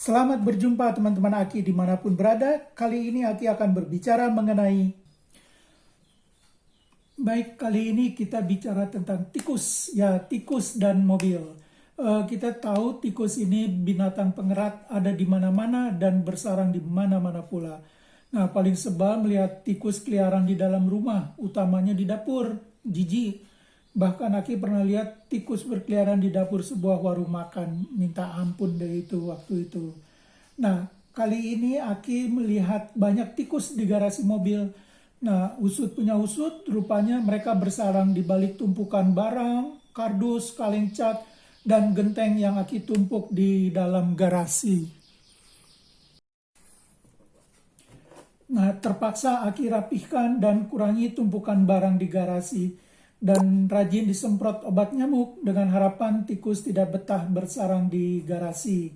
Selamat berjumpa teman-teman Aki dimanapun berada. Kali ini Aki akan berbicara mengenai kali ini kita bicara tentang tikus, ya tikus dan mobil. Kita tahu tikus ini binatang pengerat, ada di mana-mana dan bersarang di mana-mana pula. Nah, paling sebal melihat tikus keliaran di dalam rumah, utamanya di dapur, jijik. Bahkan Aki pernah lihat tikus berkeliaran di dapur sebuah warung makan, minta ampun deh itu waktu itu. Nah, kali ini Aki melihat banyak tikus di garasi mobil. Nah, usut punya usut, rupanya mereka bersarang di balik tumpukan barang, kardus, kaleng cat, dan genteng yang Aki tumpuk di dalam garasi. Nah, terpaksa Aki rapihkan dan kurangi tumpukan barang di garasi dan rajin disemprot obat nyamuk dengan harapan tikus tidak betah bersarang di garasi.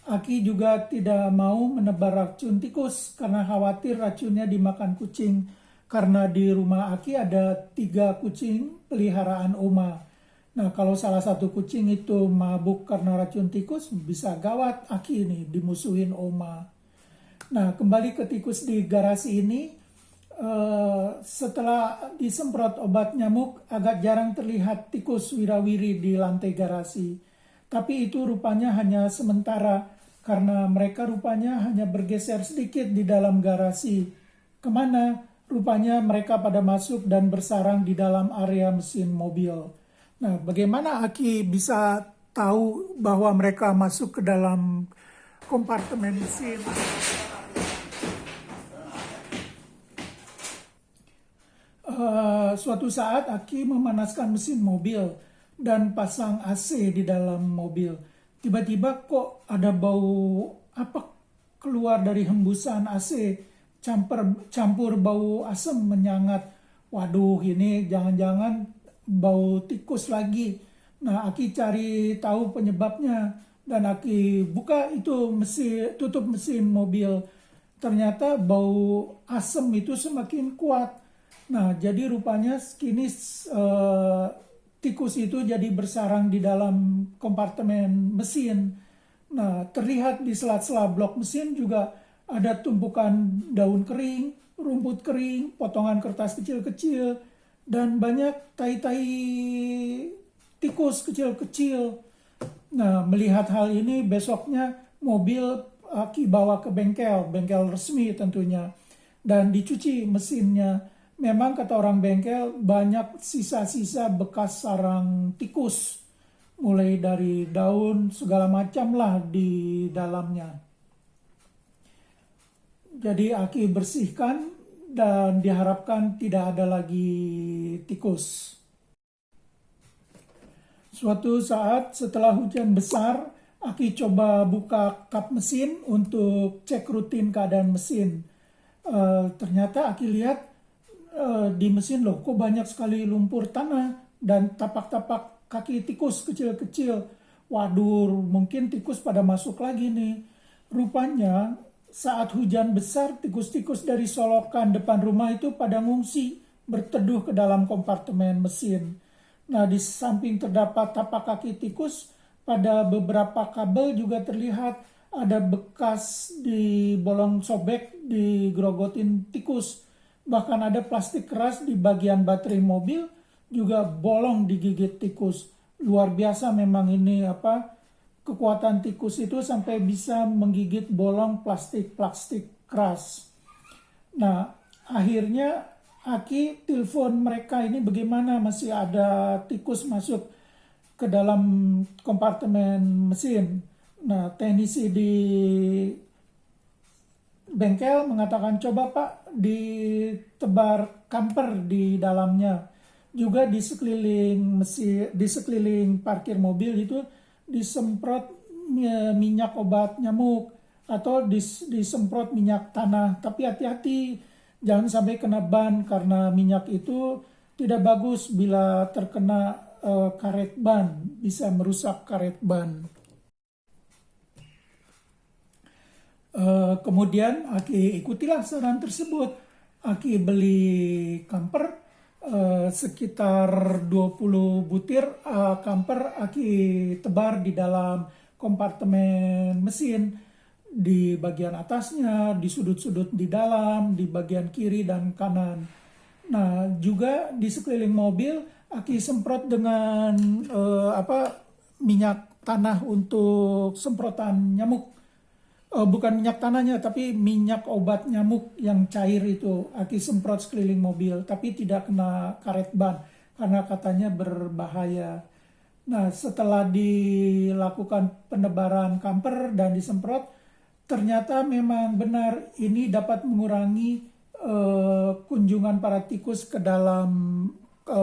Aki juga tidak mau menebar racun tikus karena khawatir racunnya dimakan kucing. Karena di rumah Aki ada 3 kucing peliharaan Oma. Nah, kalau salah satu kucing itu mabuk karena racun tikus, bisa gawat Aki ini dimusuhin Oma. Nah, kembali ke tikus di garasi ini, setelah disemprot obat nyamuk, agak jarang terlihat tikus wirawiri di lantai garasi. Tapi itu rupanya hanya sementara, karena mereka rupanya hanya bergeser sedikit di dalam garasi. Kemana? Rupanya mereka pada masuk dan bersarang di dalam area mesin mobil. Nah, bagaimana Aki bisa tahu bahwa mereka masuk ke dalam kompartemen mesin? Suatu saat Aki memanaskan mesin mobil dan pasang AC di dalam mobil. Tiba-tiba kok ada bau apa keluar dari hembusan AC, campur bau asam menyangat. Waduh, ini jangan-jangan bau tikus lagi. Nah, Aki cari tahu penyebabnya dan Aki buka itu tutup mesin mobil. Ternyata bau asam itu semakin kuat. Nah, jadi rupanya kini tikus itu jadi bersarang di dalam kompartemen mesin. Nah, terlihat di sela-sela blok mesin juga ada tumpukan daun kering, rumput kering, potongan kertas kecil-kecil, dan banyak tai-tai tikus kecil-kecil. Nah, melihat hal ini besoknya mobil Aki bawa ke bengkel resmi tentunya, dan dicuci mesinnya. Memang kata orang bengkel banyak sisa-sisa bekas sarang tikus. Mulai dari daun segala macam lah di dalamnya. Jadi Aki bersihkan dan diharapkan tidak ada lagi tikus. Suatu saat setelah hujan besar, Aki coba buka kap mesin untuk cek rutin keadaan mesin. Ternyata Aki lihat di mesin loh, kok banyak sekali lumpur tanah dan tapak-tapak kaki tikus kecil-kecil. Waduh, mungkin tikus pada masuk lagi nih. Rupanya saat hujan besar, tikus-tikus dari solokan depan rumah itu pada ngungsi, berteduh ke dalam kompartemen mesin. Nah, di samping terdapat tapak kaki tikus, pada beberapa kabel juga terlihat ada bekas di bolong sobek digerogotin tikus. Bahkan ada plastik keras di bagian baterai mobil juga bolong digigit tikus. Luar biasa memang ini kekuatan tikus itu sampai bisa menggigit bolong plastik keras. Nah, akhirnya Aki telepon mereka ini bagaimana masih ada tikus masuk ke dalam kompartemen mesin. Nah, teknisi di bengkel mengatakan coba Pak ditebar kamper di dalamnya. Juga di sekeliling parkir mobil itu disemprot minyak obat nyamuk atau disemprot minyak tanah. Tapi hati-hati jangan sampai kena ban karena minyak itu tidak bagus bila terkena karet ban, bisa merusak karet ban. Kemudian Aki ikutilah saran tersebut. Aki beli kamper sekitar 20 butir kamper Aki tebar di dalam kompartemen mesin. di bagian atasnya, di sudut-sudut di dalam, di bagian kiri dan kanan. Nah, juga di sekeliling mobil Aki semprot dengan minyak tanah untuk semprotan nyamuk. Bukan minyak tanahnya, tapi minyak obat nyamuk yang cair itu Aki semprot sekeliling mobil, tapi tidak kena karet ban karena katanya berbahaya. Nah, setelah dilakukan penebaran kamper dan disemprot, ternyata memang benar ini dapat mengurangi kunjungan para tikus ke dalam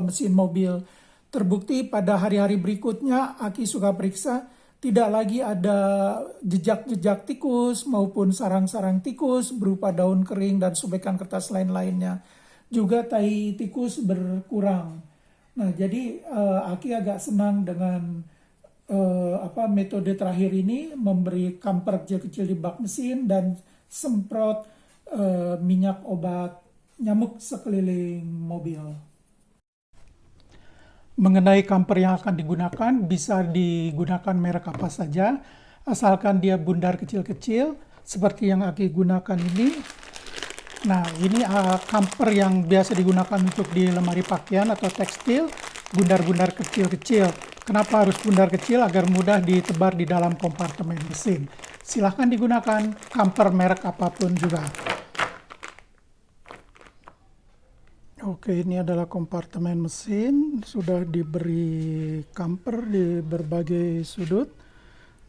mesin mobil. Terbukti pada hari-hari berikutnya Aki suka periksa, tidak lagi ada jejak-jejak tikus maupun sarang-sarang tikus berupa daun kering dan sobekan kertas lain-lainnya. Juga tai tikus berkurang. Nah, jadi Aki agak senang dengan metode terakhir ini, memberi kamper kecil-kecil di bak mesin dan semprot minyak obat nyamuk sekeliling mobil. Mengenai kamper yang akan digunakan, bisa digunakan merek apa saja, asalkan dia bundar kecil-kecil, seperti yang Aki gunakan ini. Nah, ini kamper yang biasa digunakan untuk di lemari pakaian atau tekstil, bundar-bundar kecil-kecil. Kenapa harus bundar kecil? Agar mudah ditebar di dalam kompartemen mesin. Silahkan digunakan kamper merek apapun juga. Oke, ini adalah kompartemen mesin, sudah diberi kamper di berbagai sudut,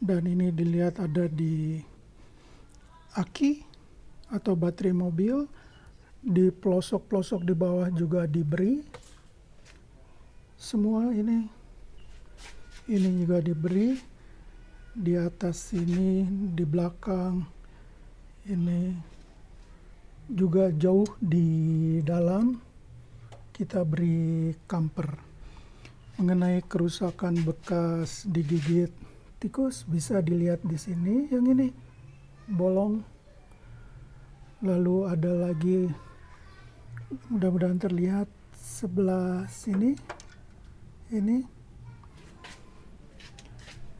dan ini dilihat ada di aki atau baterai mobil, di pelosok-pelosok di bawah juga diberi, semua ini juga diberi, di atas sini, di belakang, ini juga jauh di dalam. Kita beri kamper. Mengenai kerusakan bekas digigit tikus, bisa dilihat di sini. Yang ini bolong. Lalu ada lagi, mudah-mudahan terlihat sebelah sini. Ini.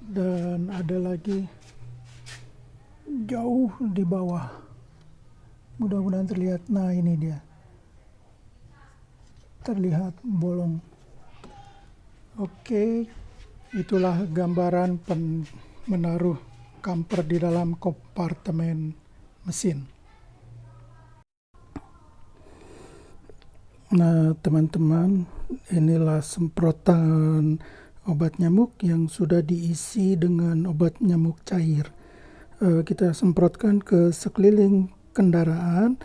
Dan ada lagi jauh di bawah. Mudah-mudahan terlihat. Nah, ini dia. Terlihat bolong. Oke, itulah gambaran menaruh kamper di dalam kompartemen mesin. Nah, teman-teman, inilah semprotan obat nyamuk yang sudah diisi dengan obat nyamuk cair. Kita semprotkan ke sekeliling kendaraan,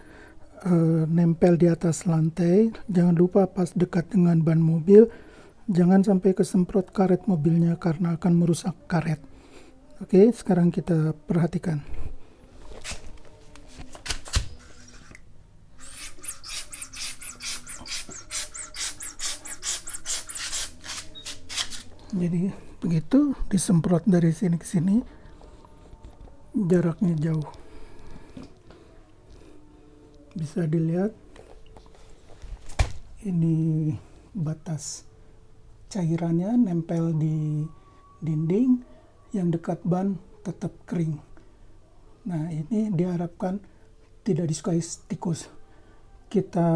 nempel di atas lantai. Jangan lupa pas dekat dengan ban mobil, jangan sampai kesemprot karet mobilnya karena akan merusak karet. Oke, sekarang kita perhatikan. Jadi begitu, disemprot dari sini ke sini, jaraknya jauh. Bisa dilihat ini batas cairannya nempel di dinding, yang dekat ban tetap kering. Nah, ini diharapkan tidak disukai tikus. Kita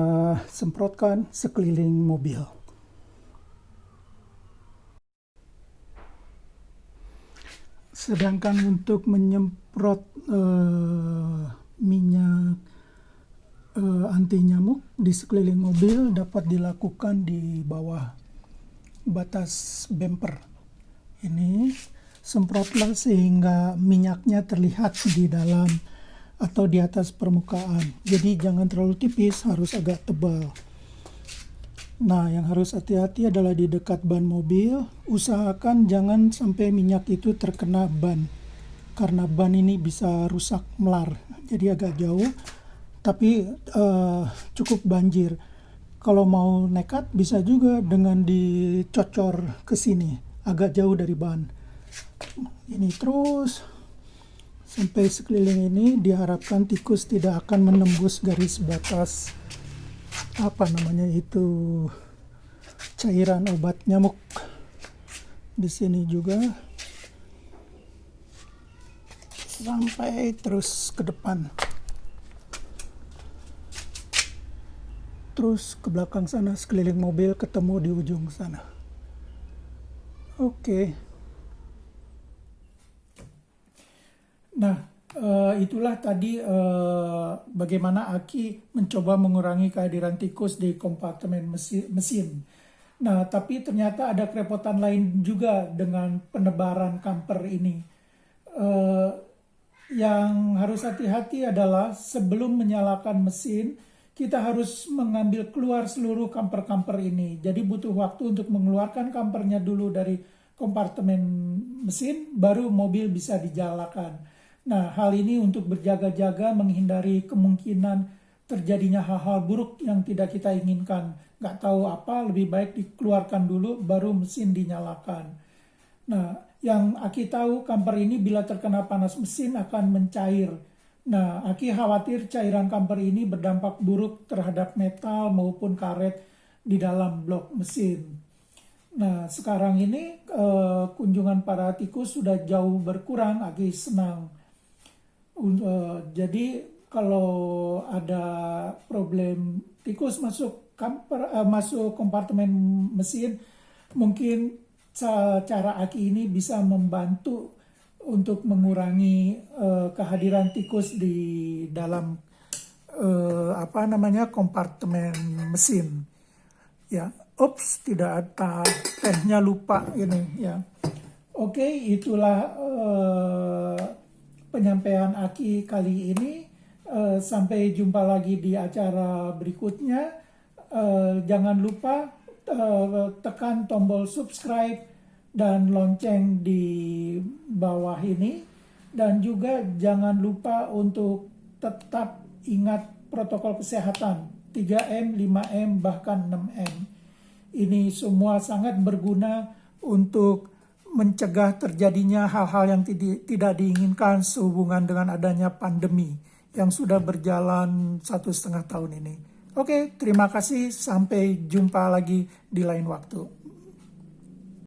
semprotkan sekeliling mobil. Sedangkan untuk menyemprot minyak anti nyamuk di sekeliling mobil dapat dilakukan di bawah batas bumper. Ini semprotlah sehingga minyaknya terlihat di dalam atau di atas permukaan. Jadi jangan terlalu tipis, harus agak tebal. Nah, yang harus hati-hati adalah di dekat ban mobil. Usahakan jangan sampai minyak itu terkena ban, karena ban ini bisa rusak melar. Jadi agak jauh, tapi cukup banjir. Kalau mau nekat bisa juga dengan dicocor ke sini, agak jauh dari ban. Ini terus sampai sekeliling ini, diharapkan tikus tidak akan menembus garis batas cairan obat nyamuk. Di sini juga sampai terus ke depan, terus ke belakang sana, sekeliling mobil ketemu di ujung sana. Oke. Nah, itulah tadi bagaimana Aki mencoba mengurangi kehadiran tikus di kompartemen mesin. Nah, tapi ternyata ada kerepotan lain juga dengan penebaran kamper ini. Yang harus hati-hati adalah sebelum menyalakan mesin, kita harus mengambil keluar seluruh kamper-kamper ini. Jadi butuh waktu untuk mengeluarkan kampernya dulu dari kompartemen mesin, baru mobil bisa dijalakan. Nah, hal ini untuk berjaga-jaga menghindari kemungkinan terjadinya hal-hal buruk yang tidak kita inginkan. Nggak tahu apa, lebih baik dikeluarkan dulu, baru mesin dinyalakan. Nah, yang Aki tahu kamper ini bila terkena panas mesin akan mencair. Nah, Aki khawatir cairan kamper ini berdampak buruk terhadap metal maupun karet di dalam blok mesin. Nah, sekarang ini kunjungan para tikus sudah jauh berkurang, Aki senang. Jadi kalau ada problem tikus masuk kompartemen mesin, mungkin cara Aki ini bisa membantu untuk mengurangi kehadiran tikus di dalam kompartemen mesin. Ya, tidak ada tehnya, lupa ini ya. Oke, itulah penyampaian Aki kali ini. Sampai jumpa lagi di acara berikutnya. Jangan lupa tekan tombol subscribe dan lonceng di bawah ini. Dan juga jangan lupa untuk tetap ingat protokol kesehatan 3M, 5M, bahkan 6M. Ini semua sangat berguna untuk mencegah terjadinya hal-hal yang tidak diinginkan sehubungan dengan adanya pandemi yang sudah berjalan 1,5 tahun ini. Oke, terima kasih. Sampai jumpa lagi di lain waktu.